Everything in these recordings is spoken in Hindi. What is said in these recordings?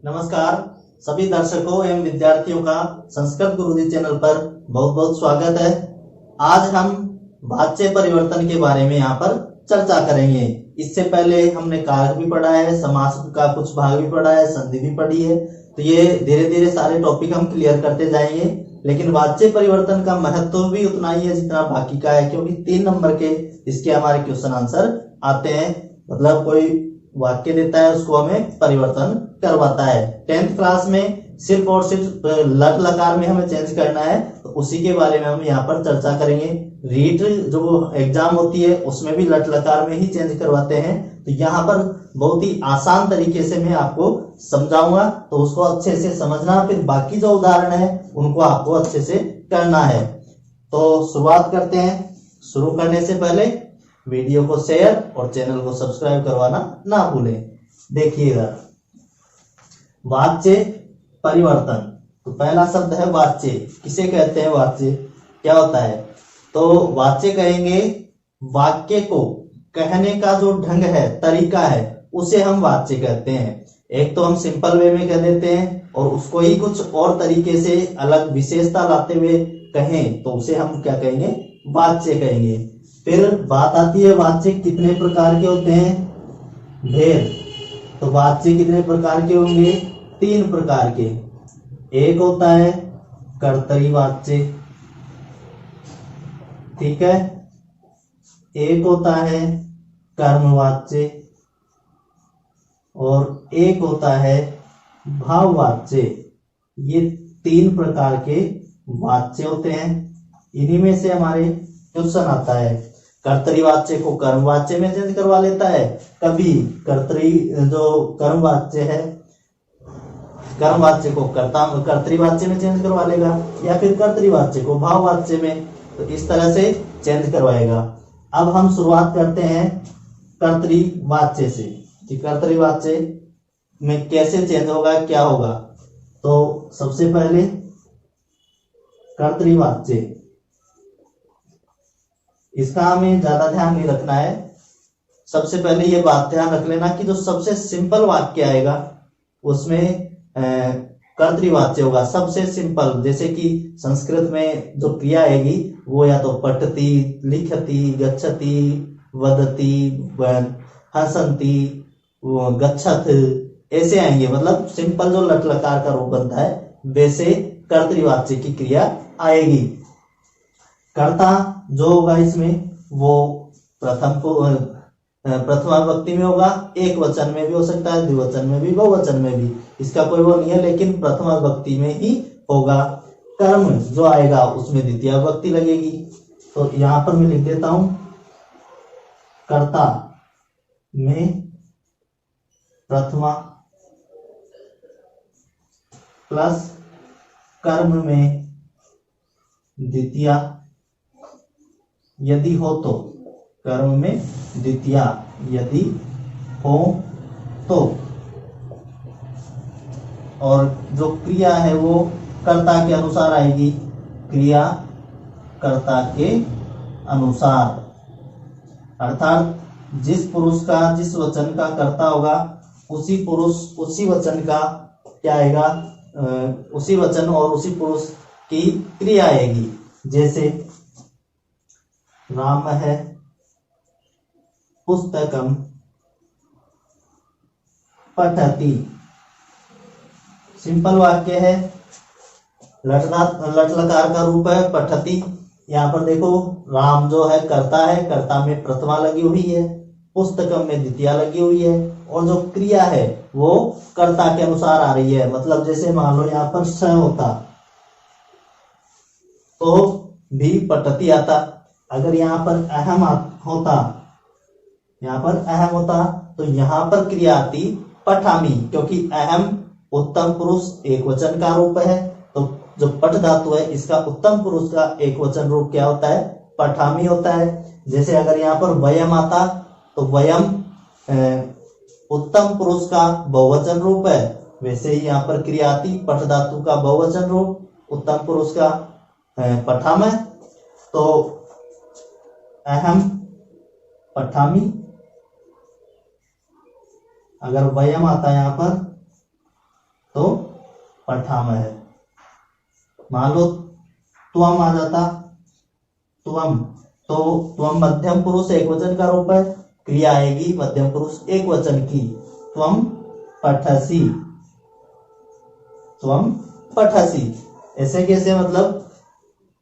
नमस्कार सभी दर्शकों एवं विद्यार्थियों का संस्कृत गुरुजी चैनल पर बहुत बहुत स्वागत है। आज हम वाच्य परिवर्तन के बारे में यहाँ पर चर्चा करेंगे। इससे पहले हमने कारक भी पढ़ा है, समास का कुछ भाग भी पढ़ा है, संधि भी पढ़ी है। तो ये धीरे धीरे सारे टॉपिक हम क्लियर करते जाएंगे। लेकिन वाच्य परिवर्तन का महत्व भी उतना ही है जितना बाकी का है, क्योंकि 3 नंबर के इसके हमारे क्वेश्चन आंसर आते हैं। मतलब कोई वाक्य देता है, उसको हमें परिवर्तन करवाता है। 10th क्लास में सिर्फ और सिर्फ लट लकार में हमें चेंज करना है, तो उसी के बारे में हम यहाँ पर चर्चा करेंगे। रीट जो एग्जाम होती है उसमें भी लट लकार में ही चेंज करवाते हैं। तो यहाँ पर बहुत ही आसान तरीके से मैं आपको समझाऊंगा, तो उसको अच्छे से समझना, फिर बाकी जो उदाहरण है उनको आपको अच्छे से करना है। तो शुरुआत करते हैं। शुरू करने से पहले वीडियो को शेयर और चैनल को सब्सक्राइब करवाना ना भूलें। देखिएगा, वाच्य परिवर्तन। तो पहला शब्द है वाच्य। किसे कहते हैं वाच्य, क्या होता है? तो वाच्य कहेंगे वाक्य को कहने का जो ढंग है, तरीका है, उसे हम वाच्य कहते हैं। एक तो हम सिंपल वे में कह देते हैं, और उसको ही कुछ और तरीके से अलग विशेषता लाते हुए कहें तो उसे हम क्या कहेंगे? वाच्य कहेंगे। फिर बात आती है वाच्य कितने प्रकार के होते हैं? भेद। तो वाच्य कितने प्रकार के होंगे? 3 प्रकार के। एक होता है कर्तरी-वाच्य, ठीक है। एक होता है कर्मवाच्य, और एक होता है भाववाच्य। ये 3 प्रकार के वाच्य होते हैं। इन्हीं में से हमारे क्वेश्चन आता है। कर्तरी-वाच्य को कर्मवाच्य में चेंज करवा लेता है, कभी जो कर्मवाच्य है, कर्मवाच्य को कर्तरी-वाच्य में चेंज करवा लेगा, या फिर कर्तरी-वाच्य को भाववाच्य में। तो इस तरह से चेंज करवाएगा। अब हम शुरुआत करते हैं कर्तरी-वाच्य से कि कर्तरी-वाच्य में कैसे चेंज होगा, क्या होगा। तो सबसे पहले कर्तरी-वाच्य, इसका हमें ज्यादा ध्यान नहीं रखना है। सबसे पहले ये बात ध्यान रख लेना कि जो सबसे सिंपल वाक्य आएगा उसमें कर्तरी-वाच्य होगा, सबसे सिंपल। जैसे कि संस्कृत में जो क्रिया आएगी वो या तो पठति, लिखति, गच्छति, वदति, हसन्ति, गच्छत, ऐसे आएंगे। मतलब सिंपल जो लट लकार का रूप बनता है वैसे कर्तरी-वाच्य की क्रिया आएगी। कर्ता जो होगा इसमें वो प्रथमा विभक्ति में होगा, एक वचन में भी हो सकता है, द्विवचन में भी, बहुवचन में भी, इसका कोई वो नहीं है, लेकिन प्रथमा विभक्ति में ही होगा। कर्म जो आएगा उसमें द्वितीय विभक्ति लगेगी। तो यहां पर मैं लिख देता हूं, कर्ता में प्रथमा प्लस कर्म में द्वितीय, यदि हो तो। कर्म में द्वितीय यदि हो तो। और जो क्रिया है वो कर्ता के अनुसार आएगी, क्रिया कर्ता के अनुसार। अर्थात जिस पुरुष का, जिस वचन का कर्ता होगा उसी पुरुष, उसी वचन का क्या आएगा? उसी वचन और उसी पुरुष की क्रिया आएगी। जैसे राम है पुस्तकम पठति, सिंपल वाक्य है, लट लकार का रूप है पठति। यहाँ पर देखो, राम जो है कर्ता है, कर्ता में प्रथमा लगी हुई है, पुस्तकम में द्वितीय लगी हुई है, और जो क्रिया है वो कर्ता के अनुसार आ रही है। मतलब जैसे मान लो यहाँ पर स होता तो भी पठति आता। अगर यहाँ पर अहम होता, यहाँ पर अहम होता तो यहाँ पर क्रिया आती पठामी, क्योंकि अहम उत्तम पुरुष एक वचन का रूप है। तो जो पठ धातु है इसका उत्तम पुरुष का एक वचन रूप क्या होता है? पठामी होता है। जैसे अगर यहाँ पर वयम आता तो वयम उत्तम पुरुष का बहुवचन रूप है, वैसे ही यहाँ पर क्रिया आती पठ धातु का बहुवचन रूप, उत्तम पुरुष का पठाम है। तो अहम पठामी, अगर वयम आता है यहाँ पर पठामह। मान लो त्वम आ जाता, त्वम, तो त्वम मध्यम पुरुष एक वचन का रूप है, क्रिया आएगी मध्यम पुरुष एक वचन की, त्वम पठसी, त्वम पठसी। ऐसे कैसे, मतलब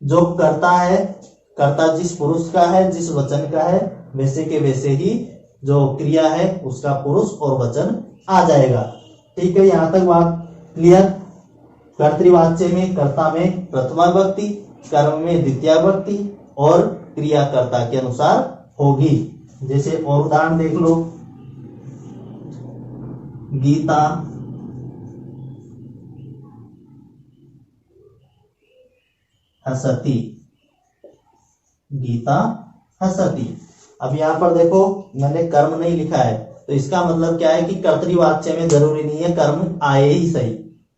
जो करता है, कर्ता जिस पुरुष का है, जिस वचन का है, वैसे के वैसे ही जो क्रिया है उसका पुरुष और वचन आ जाएगा। ठीक है, यहां तक बात क्लियर। कर्तृवाच्य में कर्ता में प्रथमा विभक्ति, कर्म में द्वितीया विभक्ति और क्रिया कर्ता के अनुसार होगी। जैसे और उदाहरण देख लो, गीता हसती, गीता हसती। अब यहां पर देखो मैंने कर्म नहीं लिखा है, तो इसका मतलब क्या है कि कर्तृवाच्य में जरूरी नहीं है कर्म आए ही सही,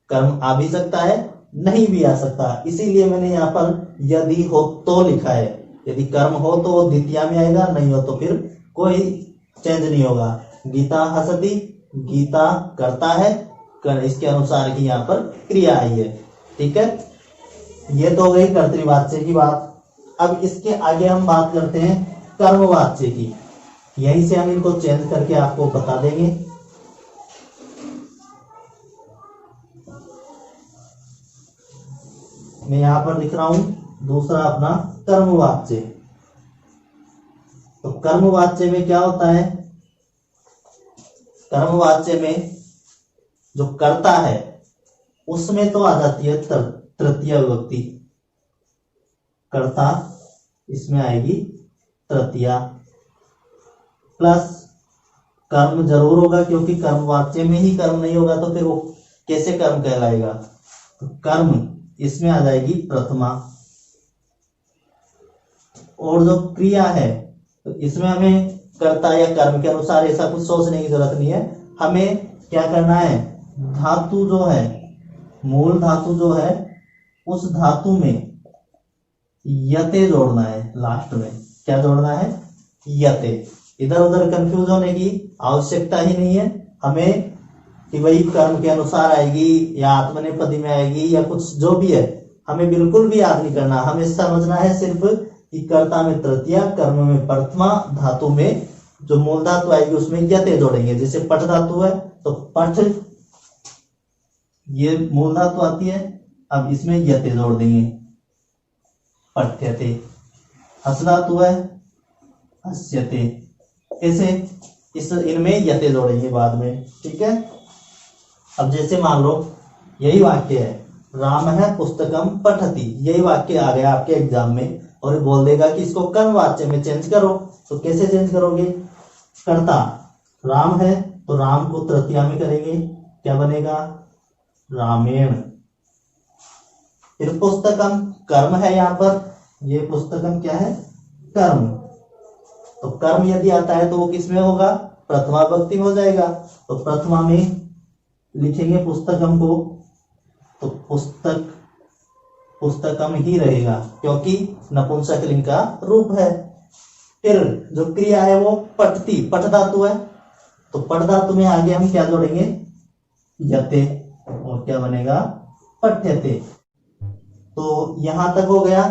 कर्म आ भी सकता है नहीं भी आ सकता, इसीलिए मैंने यहाँ पर यदि हो तो लिखा है। यदि कर्म हो तो वो द्वितीया में आएगा, नहीं हो तो फिर कोई चेंज नहीं होगा। गीता हसती, गीता करता है, इसके अनुसार ही यहाँ पर क्रिया आई है। ठीक है, ये तो हो गई कर्तृवाच्य की बात। अब इसके आगे हम बात करते हैं कर्मवाच्य की। यहीं से हम इनको चेंज करके आपको बता देंगे। मैं यहां पर लिख रहा हूं दूसरा अपना कर्मवाच्य। तो कर्मवाच्य में क्या होता है, कर्मवाच्य में जो कर्ता है उसमें तो आ जाती है तृतीय विभक्ति, कर्ता इसमें आएगी तृतीया, प्लस कर्म जरूर होगा क्योंकि कर्मवाच्य में ही कर्म नहीं होगा तो फिर वो कैसे कर्म कहलाएगा। तो कर्म इसमें आ जाएगी प्रथमा, और जो क्रिया है तो इसमें हमें कर्ता या कर्म के अनुसार ऐसा कुछ सोचने की जरूरत नहीं है। हमें क्या करना है, धातु जो है, मूल धातु जो है उस धातु में यते जोड़ना है। लास्ट में क्या जोड़ना है, यते। इधर उधर कंफ्यूज होने की आवश्यकता ही नहीं है हमें कि वही कर्म के अनुसार आएगी या आत्मनेपदी में आएगी या कुछ जो भी है, हमें बिल्कुल भी याद नहीं करना। हमें समझना है सिर्फ कि कर्ता में तृतीया, कर्म में प्रथमा, धातु में जो मूल धातु आएगी उसमें यते जोड़ेंगे। जैसे पठ धातु है तो पठ ये मूल धातु आती है, अब इसमें यते जोड़ देंगे, पठ्यते। हस धातु है, हस्यते। ऐसे इस इनमें यते जोड़ेंगे बाद में। ठीक है, अब जैसे मान लो यही वाक्य है, राम है पुस्तकम पठति, यही वाक्य आ गया आपके एग्जाम में और बोल देगा कि इसको कर्मवाच्य में चेंज करो। तो कैसे चेंज करोगे, कर्ता राम है तो राम को तृतीया में करेंगे, क्या बनेगा, रामेण। फिर पुस्तकम कर्म है, यहाँ पर ये पुस्तकम क्या है, कर्म। तो कर्म यदि आता है तो वो किस में होगा, प्रथमा विभक्ति में हो जाएगा। तो प्रथमा में लिखेंगे पुस्तकम को, तो पुस्तक पुस्तकम ही रहेगा क्योंकि नपुंसकलिंग का रूप है। फिर जो क्रिया है वो पठती, पठ धातु है, तो पठ धातु में आगे हम क्या जोड़ेंगे, यते, और क्या बनेगा, पठ्यते। तो यहां तक हो गया,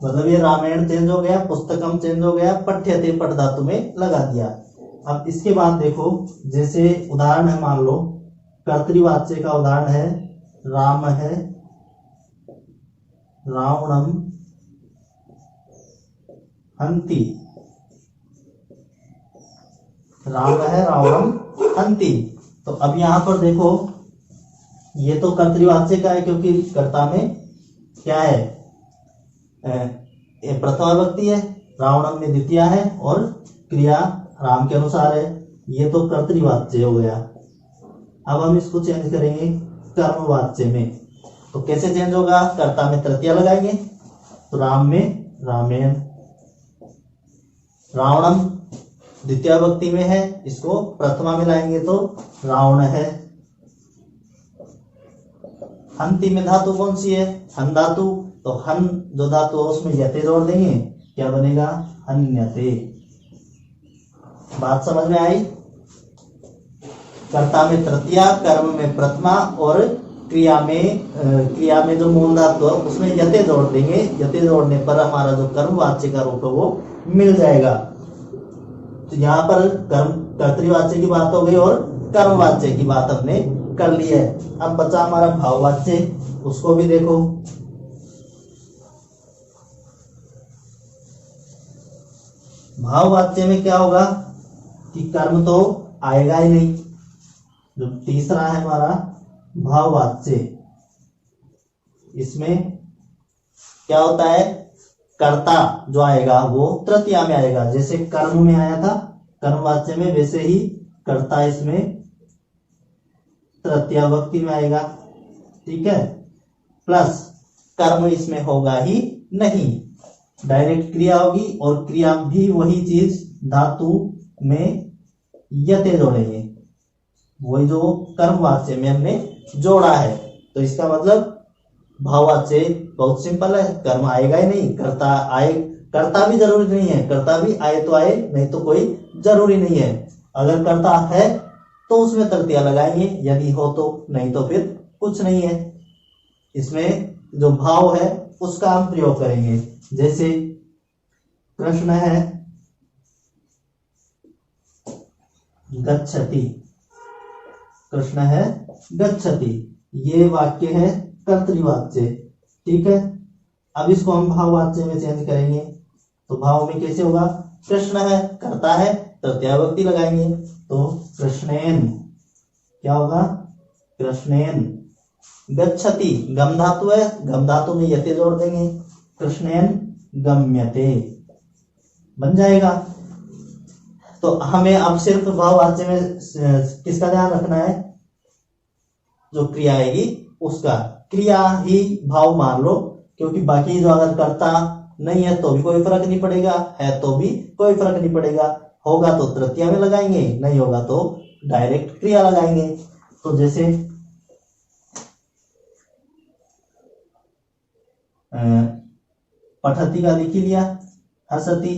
मतलब ये रामायण चेंज हो गया, पुस्तकम चेंज हो गया, पठ्यते पठ धातु में लगा दिया। अब इसके बाद देखो, जैसे उदाहरण है, मान लो कर्तृवाच्य का उदाहरण है, राम है रावणम हंति, राम है रावणम हंति। तो अब यहां पर देखो ये तो कर्तृवाच्य का है क्योंकि कर्ता में क्या है, प्रथमा विभक्ति है, रावणम में द्वितीया है और क्रिया राम के अनुसार है, ये तो कर्तृवाच्य हो गया। अब हम इसको चेंज करेंगे कर्मवाच्य में। तो कैसे चेंज होगा, कर्ता में तृतीया लगाएंगे, तो राम में रामेण, रावणम द्वितीया विभक्ति में है, इसको प्रथमा में लाएंगे तो रावण है। हंति में धातु कौन सी है, हन धातु, तो हन जो धातु है उसमें यते जोड़ देंगे, क्या बनेगा, हन्यते। बात समझ में आई, कर्ता में तृतीया, कर्म में प्रथमा और क्रिया में जो मूल धातु है उसमें यते जोड़ देंगे। यते जोड़ने पर हमारा जो कर्मवाच्य का रूप है वो मिल जाएगा। तो यहाँ पर कर्तृवाच्य की बात हो गई और कर्मवाच्य की बात हमने कर ली है। अब बचा हमारा भाववाच्य, उसको भी देखो। भाववाच्य में क्या होगा कि कर्म तो आएगा ही नहीं। जो तीसरा है हमारा भाववाच्य, इसमें क्या होता है, कर्ता जो आएगा वो तृतीया में आएगा। जैसे कर्म में आया था कर्मवाच्य में, वैसे ही कर्ता इसमें तृतीया विभक्ति में आएगा। ठीक है, प्लस कर्म इसमें होगा ही नहीं, डायरेक्ट क्रिया होगी और क्रिया भी वही चीज धातु में यते जोड़ेंगे, वही जो कर्मवाच्य में हमने जोड़ा है। तो इसका मतलब भाववाच्य बहुत सिंपल है, कर्म आएगा ही नहीं, कर्ता आए, कर्ता भी जरूरी नहीं है, कर्ता भी आए तो आए, नहीं तो कोई जरूरी नहीं है। अगर कर्ता है तो उसमें तृतीया लगाएंगे, यदि हो तो, नहीं तो फिर कुछ नहीं है। इसमें जो भाव है उसका हम प्रयोग करेंगे। जैसे कृष्ण है गच्छति, कृष्ण है गच्छति, ये वाक्य है कर्तृवाच्य। ठीक है, अब इसको हम भाववाच्य में चेंज करेंगे। तो भाव में कैसे होगा, कृष्ण है कर्ता है, तृतीया विभक्ति लगाएंगे तो कृष्णेन, क्या होगा, कृष्णेन। गच्छति गम धातु है, गम धातु में यते जोड़ देंगे, कृष्णेन गम्यते बन जाएगा। तो हमें अब सिर्फ भाववाच्य में किसका ध्यान रखना है, जो क्रिया आएगी उसका, क्रिया ही भाव मान लो, क्योंकि बाकी जो अगर कर्ता नहीं है तो भी कोई फर्क नहीं पड़ेगा, है तो भी कोई फर्क नहीं पड़ेगा। होगा तो तृतीया में लगाएंगे, नहीं होगा तो डायरेक्ट क्रिया लगाएंगे। तो जैसे पठती का लिख लिया, हसती,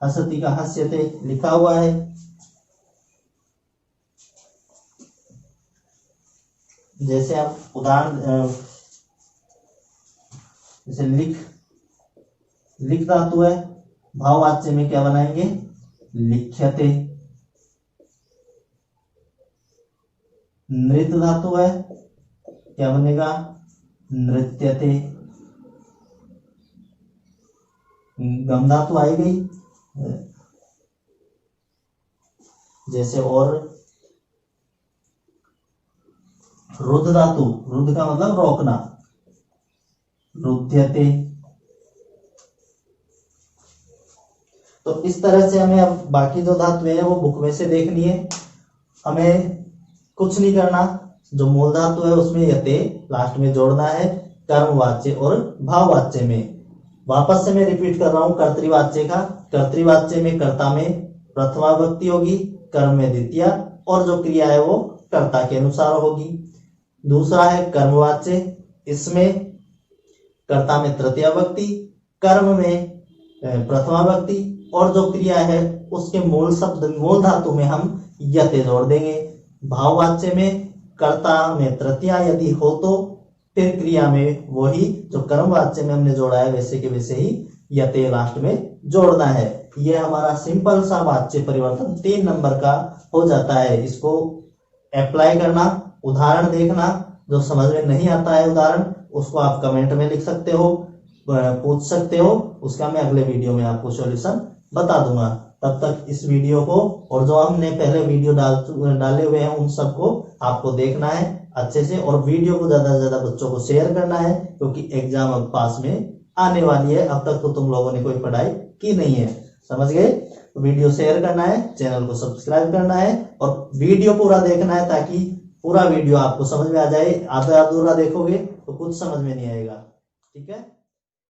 हसती का हस्यते लिखा हुआ है। जैसे आप उदाहरण, जैसे लिख धातु है, भाववाच्य में क्या बनाएंगे, लिख्यते। नृत धातु है, क्या बनेगा, नृत्यते। गम धातु आई गई। जैसे और रुद्ध धातु, रुद्ध का मतलब रोकना, रुध्यते। तो इस तरह से हमें अब बाकी जो धातुएं हैं वो बुक में से देखनी है। हमें कुछ नहीं करना, जो मूल धातु है उसमें यते लास्ट में जोड़ना है, कर्मवाच्य और भाववाच्य में। वापस से मैं रिपीट कर रहा हूं कर्तृवाच्य का। कर्तृवाच्य में कर्ता में प्रथमा विभक्ति होगी, कर्म में द्वितीया, और जो क्रिया है वो कर्ता के अनुसार होगी। दूसरा है कर्मवाच्य, इसमें कर्ता में तृतीया विभक्ति, कर्म में प्रथमा विभक्ति, और जो क्रिया है उसके मूल शब्द मूल धातु में हम यते जोड़ देंगे। भाववाच्य में कर्ता में तृतीया यदि हो तो फिर क्रिया में वही जो कर्मवाच्य में हमने जोड़ा है वैसे के वैसे ही यते लास्ट में जोड़ना है। ये हमारा सिंपल सा वाच्य परिवर्तन 3 नंबर का हो जाता है। इसको अप्लाई करना, उदाहरण देखना, जो समझ में नहीं आता है उदाहरण उसको आप कमेंट में लिख सकते हो, पूछ सकते हो, उसका मैं अगले वीडियो में आपको सॉल्यूशन बता दूंगा। तब तक इस वीडियो को और जो हमने पहले वीडियो डाले हुए हैं उन सबको आपको देखना है अच्छे से, और वीडियो को ज्यादा से ज्यादा बच्चों को शेयर करना है, क्योंकि एग्जाम अब पास में आने वाली है। अब तक तो तुम लोगों ने कोई पढ़ाई की नहीं है, समझ गए। तो वीडियो शेयर करना है, चैनल को सब्सक्राइब करना है और वीडियो पूरा देखना है, ताकि पूरा वीडियो आपको समझ में आ जाए। आधा अधूरा देखोगे तो कुछ समझ में नहीं आएगा। ठीक है।